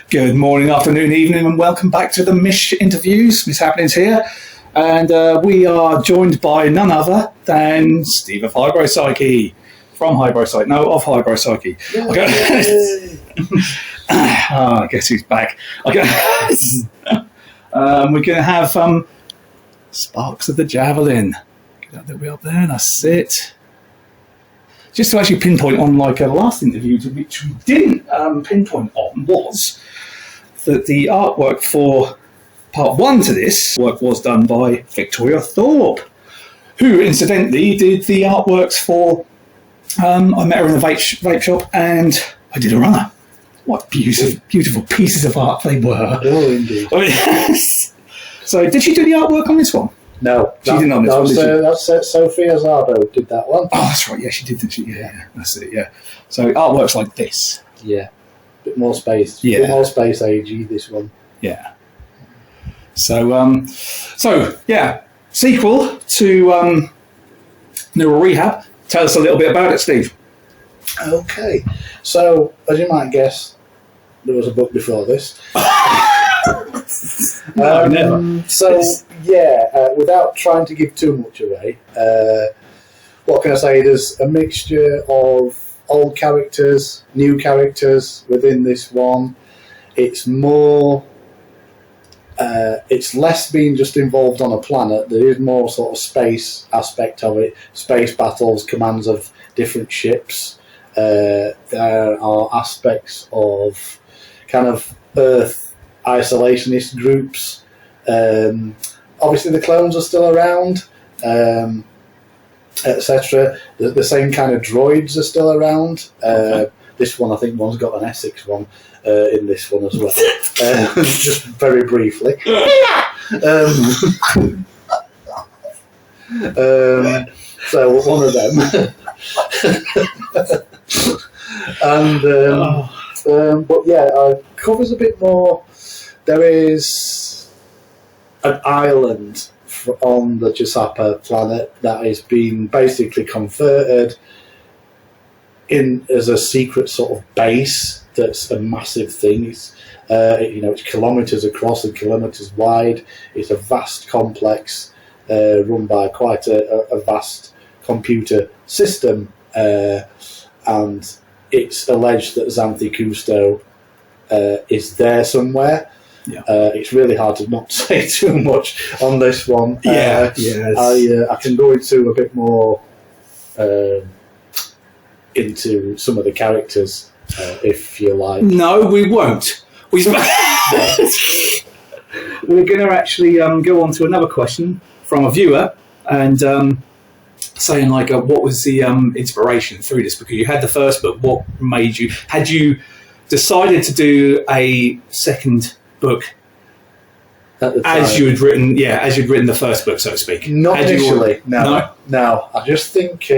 Good morning, afternoon, evening, and welcome back to the Mish interviews. Mishappenings here, and we are joined by none other than Steve of Hybropsyche, from Hybropsyche, no, of Hybropsyche. Okay. I guess he's back. Okay. We're going to have sparks of the Javelin. Get that little bit up there, and that's it. Just to actually pinpoint on like a last interview, which we didn't pinpoint on, was that the artwork for part one to this work was done by Victoria Thorpe, who incidentally did the artworks for, I met her in the vape shop and I did a runner. What beautiful pieces of art they were. Oh, indeed. Oh, yes. So did she do the artwork on this one? No, she didn't on this one. That's Sophia Zardo did that one. Oh, that's right. Yeah, she did. Didn't she? Yeah, that's it. Yeah. So artworks like this. Yeah, bit more space. Yeah, bit more space agey. This one. Yeah. So yeah, sequel to Neural Rehab. Tell us a little bit about it, Steve. Okay, so as you might guess, there was a book before this. No, never. So yeah, without trying to give too much away, what can I say? There's a mixture of old characters, new characters within this one. It's more, it's less being just involved on a planet. There is more sort of space aspect of it, space battles, commands of different ships. There are aspects of kind of Earth isolationist groups. Obviously the clones are still around, etc. The same kind of droids are still around. Okay. This one, I think one's got an Essex one in this one as well. Just very briefly. So one of them. And but yeah, covers a bit more. There is an island on the Mishappenings planet that is being basically converted in as a secret sort of base. That's a massive thing. It's it's kilometres across and kilometres wide. It's a vast complex run by quite a vast computer system, and it's alleged that Xanthi Cousteau is there somewhere. Yeah. It's really hard to not say too much on this one. Yeah, yes. I can go into a bit more into some of the characters if you like. No, we won't. We're going to actually go on to another question from a viewer and saying like, what was the inspiration through this? Because you had the first book. What made you? Had you decided to do a second book as you'd written the first book, so to speak? Not initially. No. I just think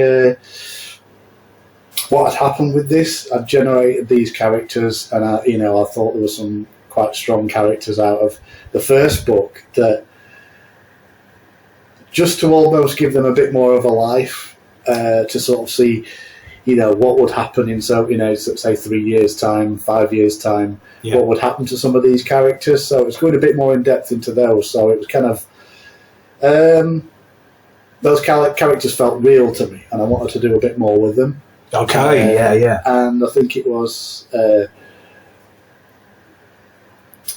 what had happened with this, I'd generated these characters, and I thought there were some quite strong characters out of the first book that just to almost give them a bit more of a life, to sort of see, what would happen in say 3 years' time, 5 years' time. Yeah. What would happen to some of these characters? So it's going a bit more in depth into those. So it was kind of those characters felt real to me, and I wanted to do a bit more with them. Okay, yeah. And I think it was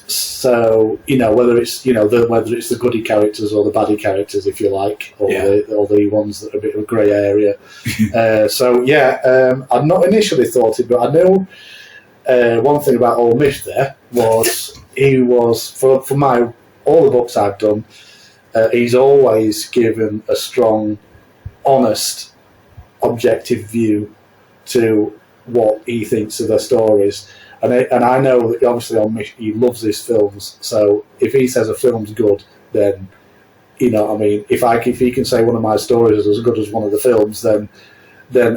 so whether it's the goody characters or the baddie characters, if you like, or the ones that are a bit of a grey area. I'd not initially thought it, but I know one thing about old Mish there was he was for all the books I've done, he's always given a strong, honest, objective view to what he thinks of the stories. And I know that obviously on Mish, he loves his films. So if he says a film's good, then if he can say one of my stories is as good as one of the films, then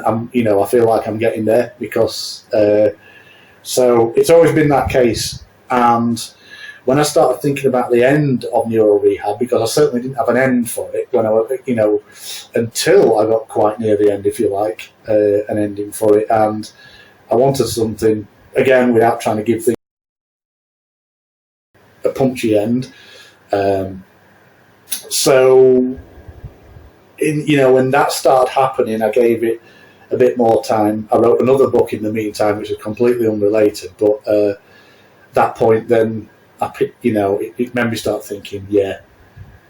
I'm I feel like I'm getting there, because so it's always been that case. And when I started thinking about the end of Neural Rehab, because I certainly didn't have an end for it when until I got quite near the end, if you like, an ending for it, and I wanted something again without trying to give things a punchy end. So, when that started happening, I gave it a bit more time. I wrote another book in the meantime, which is completely unrelated. But that point, then it made me start thinking,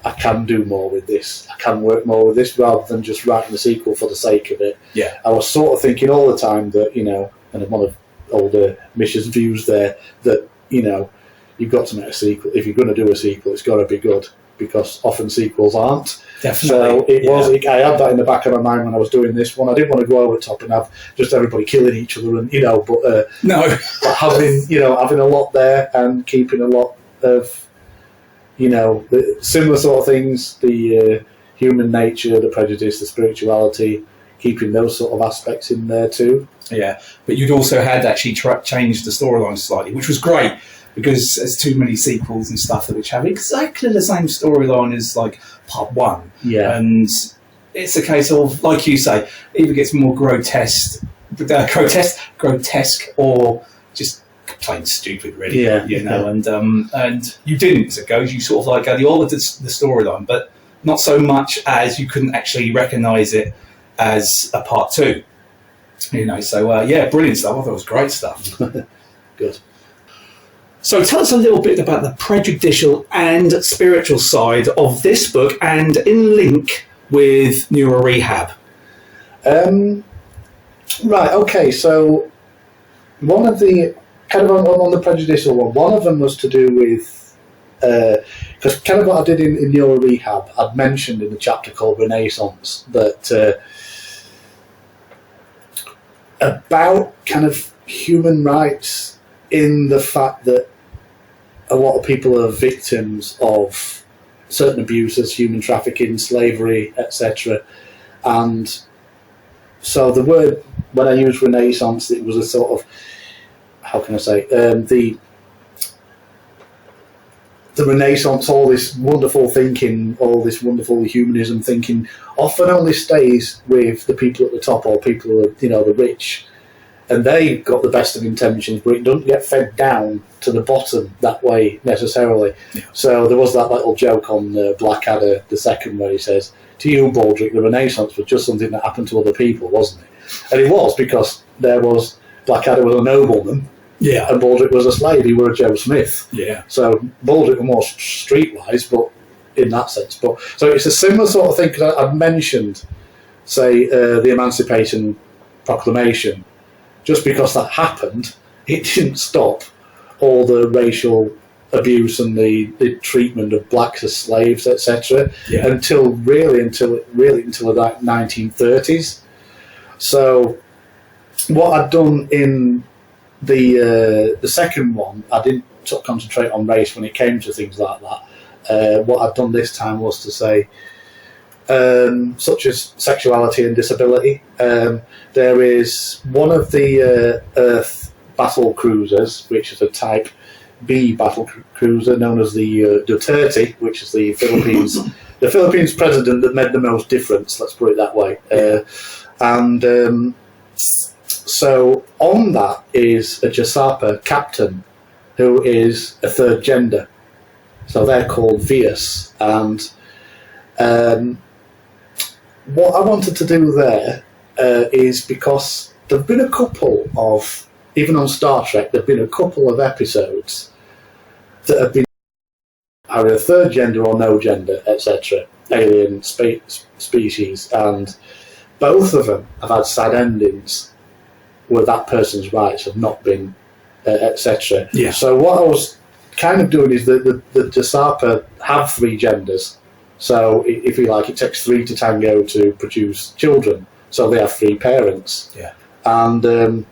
I can do more with this. I can work more with this rather than just writing a sequel for the sake of it. Yeah. I was sort of thinking all the time that, and one of older Misha's views there, that, you've got to make a sequel. If you're going to do a sequel, it's got to be good, because often sequels aren't. Definitely. So I had that in the back of my mind when I was doing this one. I didn't want to go over the top and have just everybody killing each other, and but having a lot there and keeping a lot of the similar sort of things, the human nature, the prejudice, the spirituality, keeping those sort of aspects in there too. Yeah, but you'd also had actually changed the storyline slightly, which was great, because there's too many sequels and stuff which have exactly the same storyline as like part one. Yeah. And it's a case of, like you say, either gets more grotesque or just plain stupid, really. Yeah. And you didn't, as it goes. You sort of like you altered the storyline, but not so much as you couldn't actually recognise it as a part two. So brilliant stuff. I thought it was great stuff. Good. So tell us a little bit about the prejudicial and spiritual side of this book, and in link with Neuro Rehab. Right, okay, so one of the, kind of on the prejudicial one of them was to do with, because kind of what I did in Neuro Rehab, I'd mentioned in the chapter called Renaissance, that about kind of human rights, in the fact that a lot of people are victims of certain abuses, human trafficking, slavery, etc. And so the word, when I used Renaissance, it was a sort of, how can I say, the Renaissance, all this wonderful thinking, all this wonderful humanism thinking, often only stays with the people at the top, or people who are, the rich. And they've got the best of intentions, but it doesn't get fed down to the bottom that way necessarily. Yeah. So there was that little joke on Blackadder II where he says, to you, Baldric, the Renaissance was just something that happened to other people, wasn't it? And it was, because Blackadder was a nobleman, Yeah. and Baldric was a slave. He were a Joe Smith. Yeah. So Baldric was more streetwise, but in that sense. But so it's a similar sort of thing, because I've mentioned, say, the Emancipation Proclamation. Just because that happened, it didn't stop all the racial abuse and the treatment of blacks as slaves, etc. Yeah. until the 1930s. So what I'd done in the second one, I didn't sort of concentrate on race when it came to things like that. What I've done this time was to say, such as sexuality and disability. There is one of the Earth battle cruisers, which is a Type B battle cruiser known as the Duterte, which is the Philippines president that made the most difference. Let's put it that way. So on that is a Jasapa captain, who is a third gender. So they're called Vias, and what I wanted to do there is, because there have been a couple of, even on Star Trek, there have been a couple of episodes that have been either third gender or no gender, etc., alien species, and both of them have had sad endings where that person's rights have not been, etc. Yeah. So what I was kind of doing is that the Jasapa have three genders. So, if you like, it takes three to tango to produce children. So they have three parents. Yeah. And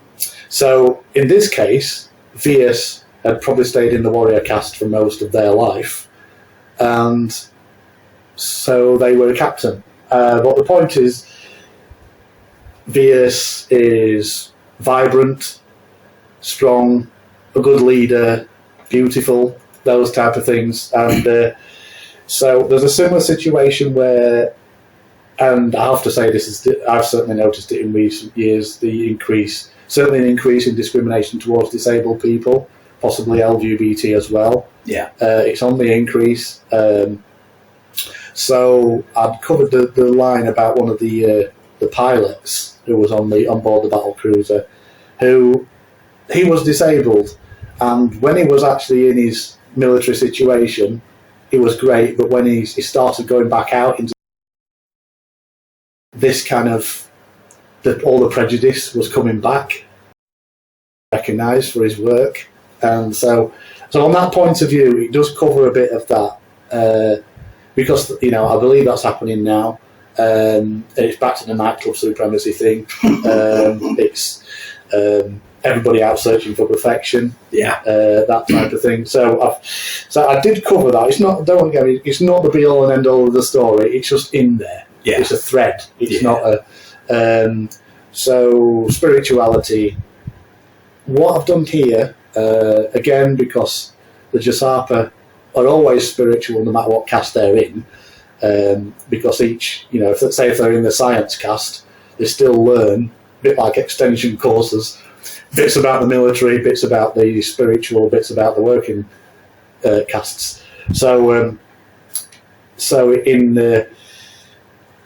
so, in this case, Vias had probably stayed in the warrior caste for most of their life. And so they were a captain. But the point is, Vias is vibrant, strong, a good leader, beautiful, those type of things. And so there's a similar situation where, and I have to say I've certainly noticed it in recent years, certainly an increase in discrimination towards disabled people possibly LGBT as well. Yeah. It's on the increase. So I'd covered the line about one of the pilots who was on board the battle cruiser, who he was disabled, and when he was actually in his military situation, it was great. But when he started going back out into this kind of all the prejudice was coming back, recognised for his work, and so on that point of view, it does cover a bit of that. Because, I believe that's happening now. It's back to the nightclub supremacy thing. It's everybody out searching for perfection. Yeah. That type of thing. So I did cover that. It's not. Don't get me. It's not the be all and end all of the story. It's just in there. Yeah. It's a thread. It's not a. So spirituality. What I've done here, again, because the Jasapa are always spiritual no matter what caste they're in, because each, if they're in the science caste, they still learn, a bit like extension courses, bits about the military, bits about the spiritual, bits about the working castes. So in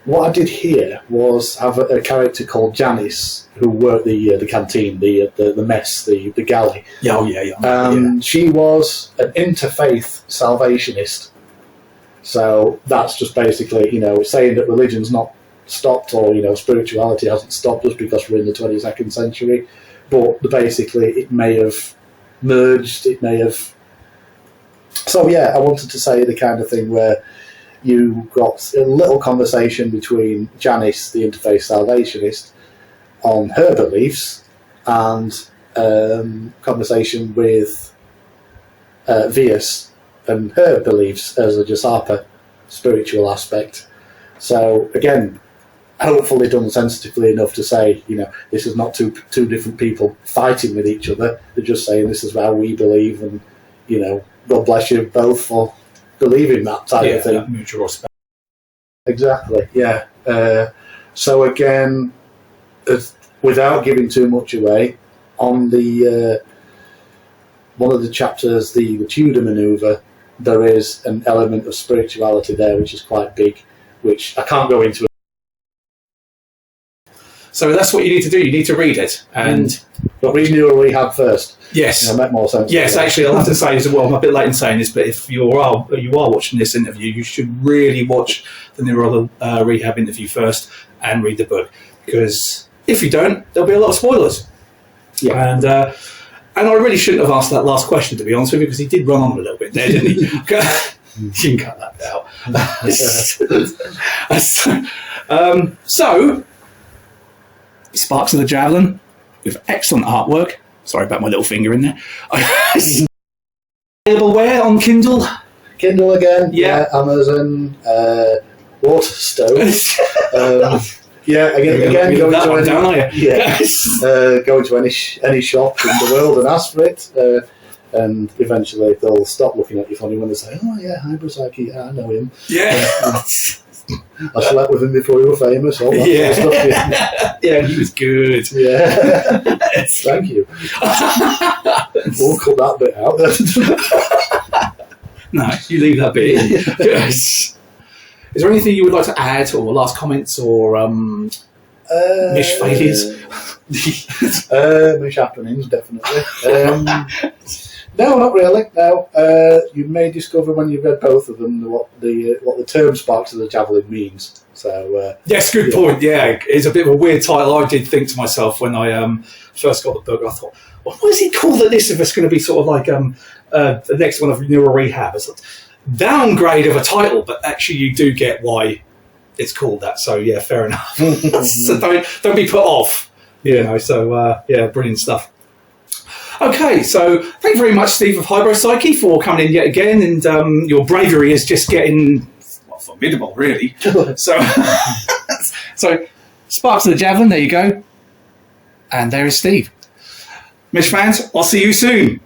what I did here was have a character called Janice, who worked the canteen, the mess, the galley. Yeah, yeah. She was an interfaith salvationist. So that's just basically, saying that religion's not stopped, or spirituality hasn't stopped just because we're in the 22nd century. But basically, it may have merged. It may have. So yeah, I wanted to say the kind of thing where you got a little conversation between Janice, the interfaith salvationist, on her beliefs, and conversation with Vias and her beliefs as a Jasapa spiritual aspect. So again, hopefully done sensitively enough to say, this is not two different people fighting with each other. They're just saying this is how we believe, and God bless you both for believing that type of thing. That mutual respect. Exactly. Yeah. So again, without giving too much away, on the one of the chapters, the Tudor manoeuvre, there is an element of spirituality there, which is quite big, which I can't go into. So that's what you need to do. You need to read it, and but read New Rehab first. Yes, make more sense. Yes, actually, I'll have to say as well. I'm a bit late in saying this, but if you are watching this interview, you should really watch the New Rehab interview first and read the book, because if you don't, there'll be a lot of spoilers. Yeah, and I really shouldn't have asked that last question, to be honest with you, because he did run on a little bit there, didn't he? You can cut that out. So. Sparks of the Javelin, with excellent artwork. Sorry about my little finger in there. Available where? On Kindle? Kindle again. Yeah. Amazon. Waterstone. Again. Go to any shop in the world and ask for it. And eventually they'll stop looking at you funny when they say, "Oh yeah, Hybropsyche, I know him." Yeah. I slept with him before he was famous. All that sort of stuff, yeah, he was good. Yeah. Thank you. We'll cut that bit out. No, you leave that bit in. Yes. Is there anything you would like to add, or last comments, or Mish failures? Mishappenings, definitely. No, not really. No, you may discover when you've read both of them what the term "Sparks of the Javelin" means. So yes, good point. Yeah, it's a bit of a weird title. I did think to myself when I first got the book, I thought, well, what is he called at this? If it's going to be sort of like the next one of New Rehab, it's a downgrade of a title, but actually you do get why it's called that. So yeah, fair enough. So don't be put off. So brilliant stuff. Okay, so thank you very much, Steve of Hybropsyche, for coming in yet again, and your bravery is just getting formidable, really. So Sparks of the Javelin, there you go. And there is Steve. Mish fans, I'll see you soon.